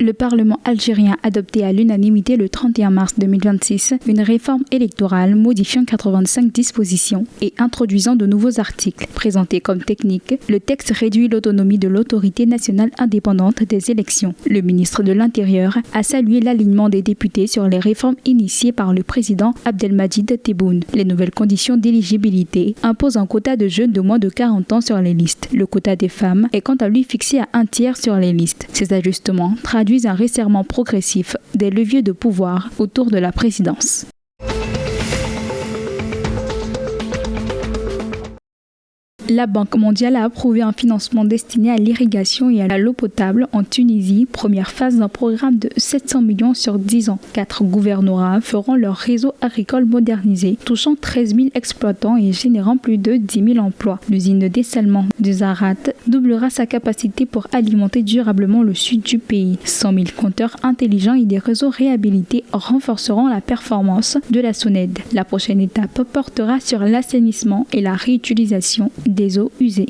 Le Parlement algérien a adopté à l'unanimité le 31 mars 2026 une réforme électorale modifiant 85 dispositions et introduisant de nouveaux articles. Présenté comme technique, le texte réduit l'autonomie de l'autorité nationale indépendante des élections. Le ministre de l'Intérieur a salué l'alignement des députés sur les réformes initiées par le président Abdelmadjid Tebboune. Les nouvelles conditions d'éligibilité imposent un quota de jeunes de moins de 40 ans sur les listes. Le quota des femmes est quant à lui fixé à 1/3 sur les listes. Ces ajustements traduisent un resserrement progressif des leviers de pouvoir autour de la présidence. La Banque mondiale a approuvé un financement destiné à l'irrigation et à l'eau potable en Tunisie, première phase d'un programme de 700 millions sur 10 ans. 4 gouvernorats feront leur réseau agricole modernisé, touchant 13 000 exploitants et générant plus de 10 000 emplois. L'usine de dessalement de Zarat doublera sa capacité pour alimenter durablement le sud du pays. 100 000 compteurs intelligents et des réseaux réhabilités renforceront la performance de la SONED. La prochaine étape portera sur l'assainissement et la réutilisation des eaux usées.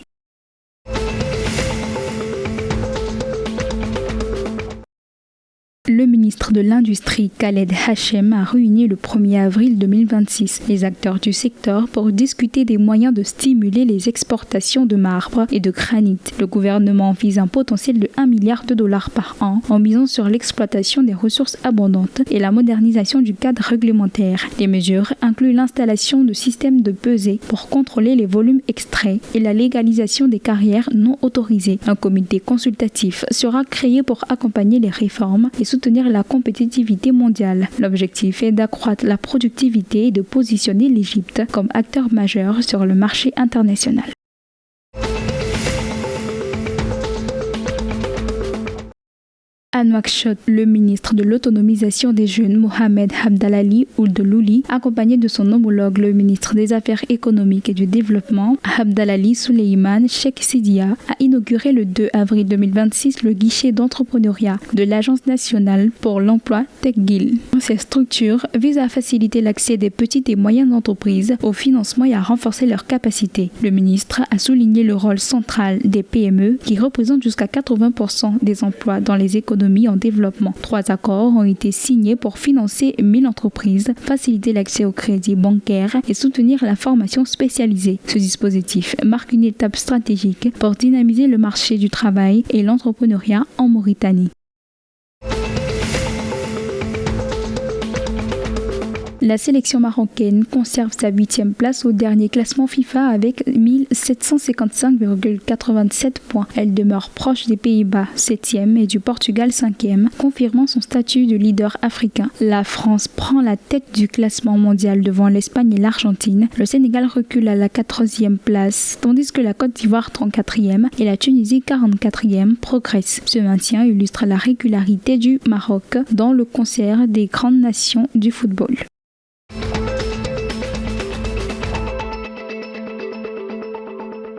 Le ministre de l'Industrie, Khaled Hachem, a réuni le 1er avril 2026 les acteurs du secteur pour discuter des moyens de stimuler les exportations de marbre et de granit. Le gouvernement vise un potentiel de 1 milliard de dollars par an en misant sur l'exploitation des ressources abondantes et la modernisation du cadre réglementaire. Les mesures incluent l'installation de systèmes de pesée pour contrôler les volumes extraits et la légalisation des carrières non autorisées. Un comité consultatif sera créé pour accompagner les réformes et soutenir la compétitivité mondiale. L'objectif est d'accroître la productivité et de positionner l'Égypte comme acteur majeur sur le marché international. À Nouakchott, le ministre de l'autonomisation des jeunes, Mohamed Abdalali Ould-Louli, accompagné de son homologue, le ministre des Affaires économiques et du Développement, Abdalali Souleymane Cheikh Sidia, a inauguré le 2 avril 2026 le guichet d'entrepreneuriat de l'Agence nationale pour l'emploi TechGuild. Cette structure vise à faciliter l'accès des petites et moyennes entreprises au financement et à renforcer leurs capacités. Le ministre a souligné le rôle central des PME qui représentent jusqu'à 80% des emplois dans les économies en développement. 3 accords ont été signés pour financer 1000 entreprises, faciliter l'accès au crédit bancaire et soutenir la formation spécialisée. Ce dispositif marque une étape stratégique pour dynamiser le marché du travail et l'entrepreneuriat en Mauritanie. La sélection marocaine conserve sa 8e place au dernier classement FIFA avec 1755,87 points. Elle demeure proche des Pays-Bas 7e et du Portugal 5e, confirmant son statut de leader africain. La France prend la tête du classement mondial devant l'Espagne et l'Argentine. Le Sénégal recule à la 4e place, tandis que la Côte d'Ivoire 34e et la Tunisie 44e progressent. Ce maintien illustre la régularité du Maroc dans le concert des grandes nations du football.